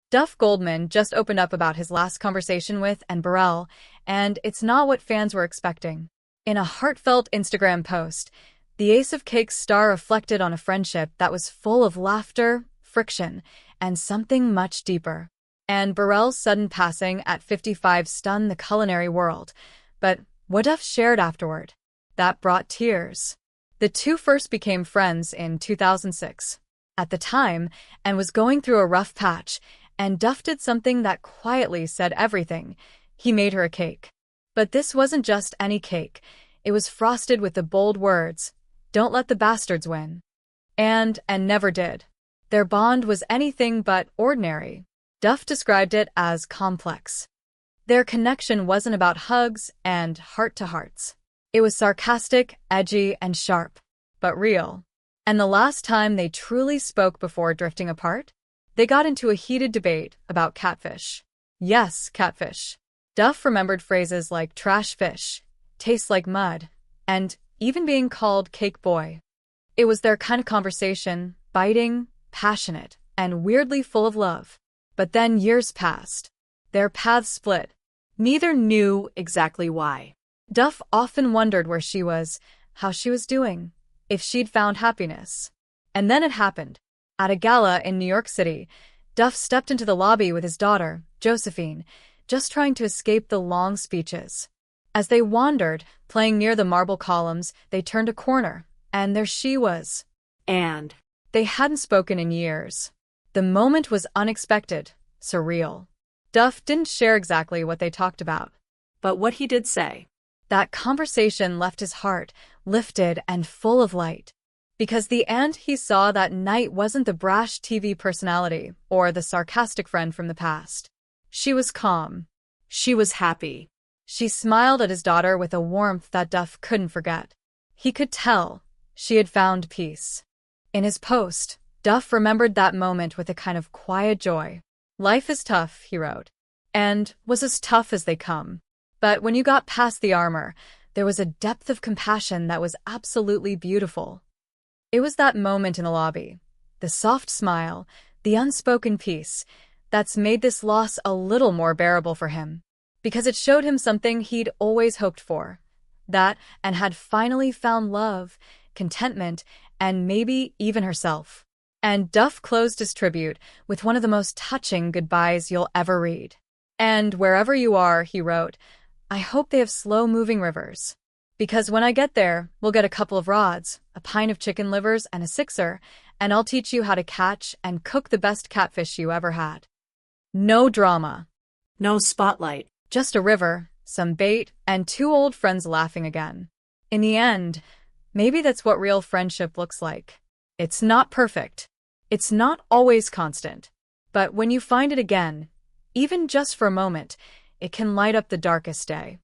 Duff Goldman just opened up about his last conversation with Anne Burrell, and it's not what fans were expecting. In a heartfelt Instagram post, the Ace of Cakes star reflected on a friendship that was full of laughter, friction, and something much deeper. Anne Burrell's sudden passing at 55 stunned the culinary world, but what Duff shared afterward, that brought tears. The two first became friends in 2006. At the time, Anne was going through a rough patch, and Duff did something that quietly said everything. He made her a cake. But this wasn't just any cake. It was frosted with the bold words, "Don't let the bastards win." And never did. Their bond was anything but ordinary. Duff described it as complex. Their connection wasn't about hugs and heart-to-hearts. It was sarcastic, edgy, and sharp, but real. And the last time they truly spoke before drifting apart? They got into a heated debate about catfish. Yes, catfish. Duff remembered phrases like trash fish, tastes like mud, and even being called cake boy. It was their kind of conversation, biting, passionate, and weirdly full of love. But then years passed. Their paths split. Neither knew exactly why. Duff often wondered where she was, how she was doing, if she'd found happiness. And then it happened. At a gala in New York City, Duff stepped into the lobby with his daughter, Josephine, just trying to escape the long speeches. As they wandered, playing near the marble columns, they turned a corner, and there she was. And they hadn't spoken in years. The moment was unexpected, surreal. Duff didn't share exactly what they talked about. But what he did say, that conversation left his heart lifted and full of light. Because the Anne he saw that night wasn't the brash TV personality or the sarcastic friend from the past. She was calm. She was happy. She smiled at his daughter with a warmth that Duff couldn't forget. He could tell she had found peace. In his post, Duff remembered that moment with a kind of quiet joy. "Life is tough," he wrote, and was as tough as they come. But when you got past the armor, there was a depth of compassion that was absolutely beautiful. It was that moment in the lobby, the soft smile, the unspoken peace, that's made this loss a little more bearable for him. Because it showed him something he'd always hoped for. That Anne had finally found love, contentment, and maybe even herself. And Duff closed his tribute with one of the most touching goodbyes you'll ever read. "And wherever you are," he wrote, "I hope they have slow-moving rivers. Because when I get there, we'll get a couple of rods, a pint of chicken livers, and a sixer, and I'll teach you how to catch and cook the best catfish you ever had." No drama. No spotlight. Just a river, some bait, and two old friends laughing again. In the end, maybe that's what real friendship looks like. It's not perfect. It's not always constant. But when you find it again, even just for a moment, it can light up the darkest day.